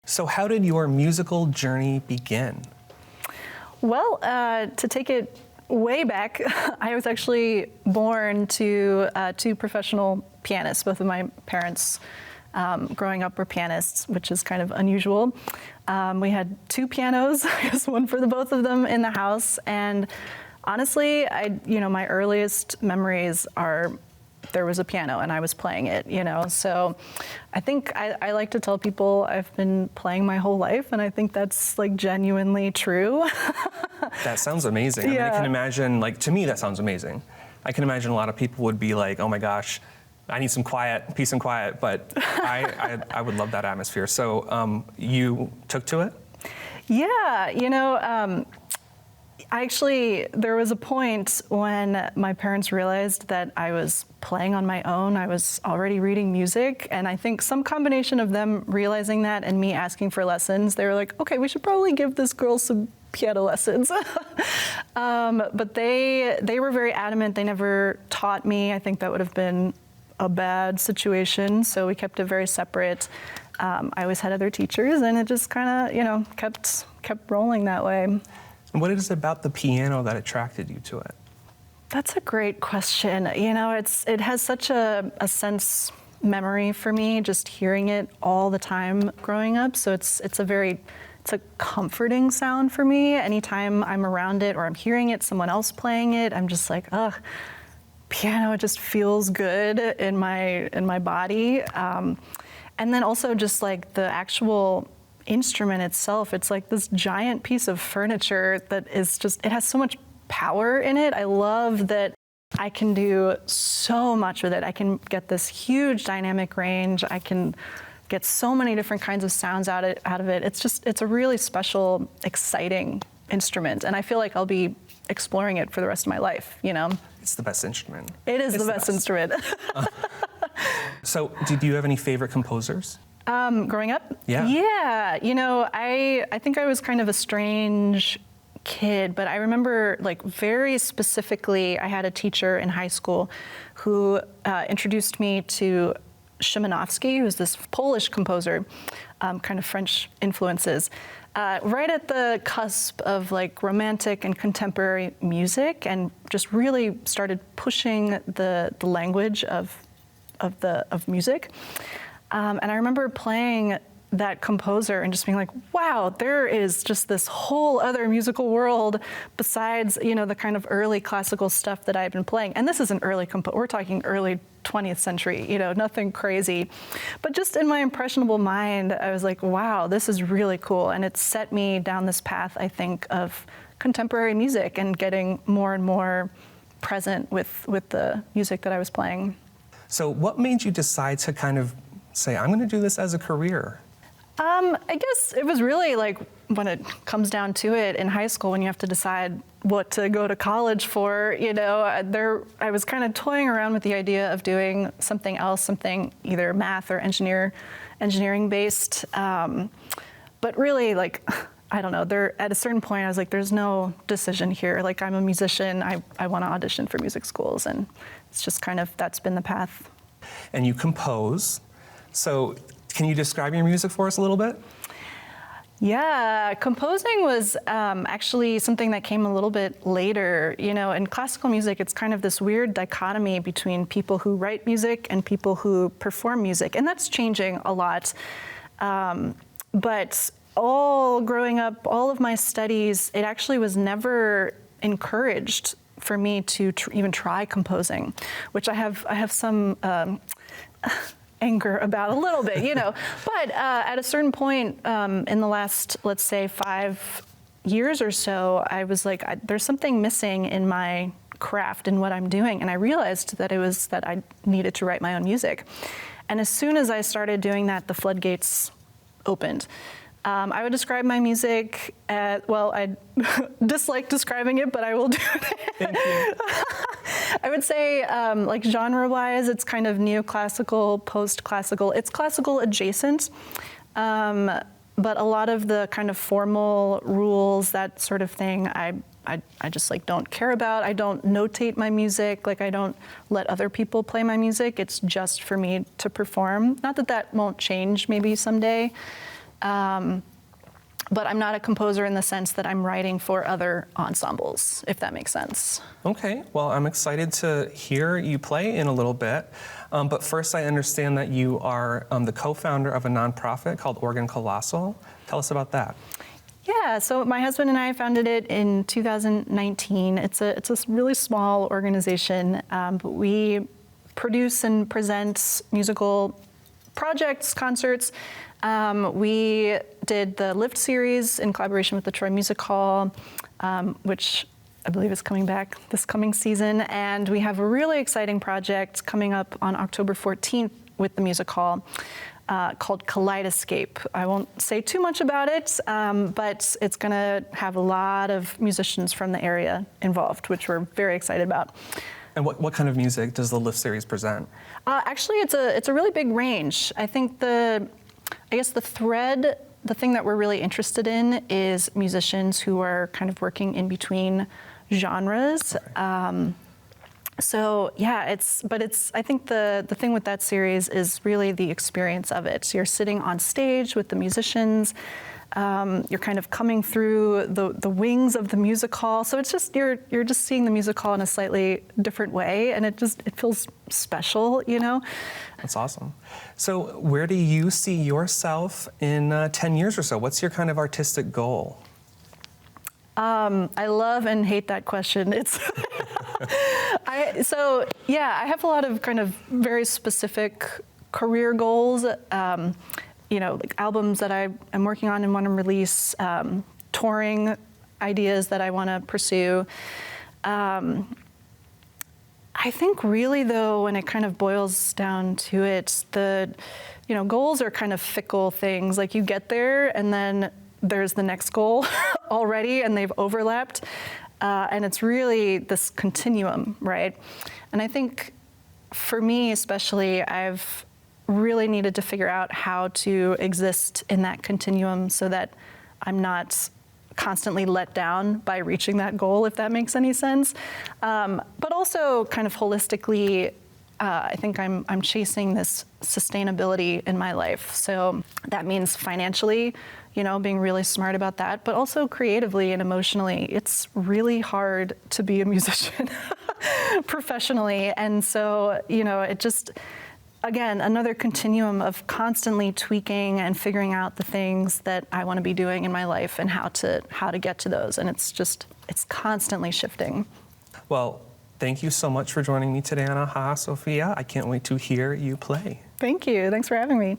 So how did your musical journey begin? Well, to take it way back, I was actually born to two professional pianists. Both of my parents growing up were pianists, which is kind of unusual. We had two pianos, I guess one for the both of them in the house. And honestly, my earliest memories are there was a piano and I was playing it, So I think I like to tell people I've been playing my whole life, and I think that's like genuinely true. That sounds amazing. Yeah. I can imagine, to me, that sounds amazing. I can imagine a lot of people would be like, oh my gosh, I need some quiet, peace and quiet, but I would love that atmosphere. So you took to it? Yeah, there was a point when my parents realized that I was playing on my own. I was already reading music, and I think some combination of them realizing that and me asking for lessons, they were like, okay, we should probably give this girl some piano lessons. But they were very adamant. They never taught me. I think that would have been a bad situation, so we kept it very separate. I always had other teachers, and it just kind of, kept rolling that way. And what is it about the piano that attracted you to it? That's a great question. It has such a sense memory for me, just hearing it all the time growing up. So it's a comforting sound for me. Anytime I'm around it or I'm hearing it, someone else playing it, I'm just like, ugh, piano, it just feels good in my body. And then also just like the actual instrument itself, it's like this giant piece of furniture that is just, it has so much power in it. I love that I can do so much with it. I can get this huge dynamic range. I can get so many different kinds of sounds out of it. It's a really special, exciting instrument. And I feel like I'll be exploring it for the rest of my life, It's the best instrument. It is the best instrument. So do you have any favorite composers? Growing up? Yeah. Yeah, I think I was kind of a strange kid, but I remember very specifically, I had a teacher in high school who introduced me to Szymanowski, who's this Polish composer, kind of French influences, right at the cusp of romantic and contemporary music, and just really started pushing the language of music. And I remember playing that composer and just being like, wow, there is just this whole other musical world besides, the kind of early classical stuff that I've been playing. And this isn't we're talking early 20th century, nothing crazy. But just in my impressionable mind, I was like, wow, this is really cool. And it set me down this path, I think, of contemporary music and getting more and more present with the music that I was playing. So what made you decide to kind of say, I'm going to do this as a career? I guess it was really when it comes down to it in high school, when you have to decide what to go to college for, I was kind of toying around with the idea of doing something else, something either math or engineering based. But really, I don't know, at a certain point I was like, there's no decision here. I'm a musician, I want to audition for music schools, and it's just kind of, that's been the path. And you compose. So can you describe your music for us a little bit? Yeah, composing was actually something that came a little bit later. In classical music, it's kind of this weird dichotomy between people who write music and people who perform music, and that's changing a lot. But all growing up, all of my studies, it actually was never encouraged for me to even try composing, which I have some anger about a little bit, But at a certain point in the last, let's say, 5 years or so, I was like, there's something missing in my craft and what I'm doing. And I realized that it was that I needed to write my own music. And as soon as I started doing that, the floodgates opened. I would describe my music I dislike describing it, but I will do it. Thank you. I would say, genre-wise, it's kind of neoclassical, post-classical. It's classical adjacent, but a lot of the kind of formal rules, that sort of thing, I just don't care about. I don't notate my music. I don't let other people play my music. It's just for me to perform. Not that that won't change maybe someday, But I'm not a composer in the sense that I'm writing for other ensembles, if that makes sense. Okay, well, I'm excited to hear you play in a little bit. But first, I understand that you are the co-founder of a nonprofit called Organ Colossal. Tell us about that. Yeah, so my husband and I founded it in 2019. It's a really small organization, but we produce and present musical projects, concerts. We did the Lift series in collaboration with the Troy Music Hall, which I believe is coming back this coming season. And we have a really exciting project coming up on October 14th with the Music Hall called Kaleidoscape. I won't say too much about it, but it's going to have a lot of musicians from the area involved, which we're very excited about. And what kind of music does the Lift series present? Actually, it's a really big range. I think the thing that we're really interested in is musicians who are kind of working in between genres. Okay. So yeah, I think the thing with that series is really the experience of it. So you're sitting on stage with the musicians. You're kind of coming through the wings of the music hall. So it's just you're just seeing the music hall in a slightly different way, and it feels special, you know. That's awesome. So where do you see yourself in 10 years or so? What's your kind of artistic goal? I love and hate that question. It's I have a lot of kind of very specific career goals. Like albums that I'm working on and want to release, touring ideas that I want to pursue. I think really though, when it kind of boils down to it, goals are kind of fickle things. Like you get there and then there's the next goal already and they've overlapped. And it's really this continuum, right? And I think for me especially, I've really needed to figure out how to exist in that continuum so that I'm not constantly let down by reaching that goal, if that makes any sense. But also kind of holistically, I think I'm chasing this sustainability in my life. So that means financially, being really smart about that, but also creatively and emotionally. It's really hard to be a musician professionally. And so, it just, again, another continuum of constantly tweaking and figuring out the things that I want to be doing in my life and how to get to those. And it's constantly shifting. Well, thank you so much for joining me today on Aha, Sophia. I can't wait to hear you play. Thank you. Thanks for having me.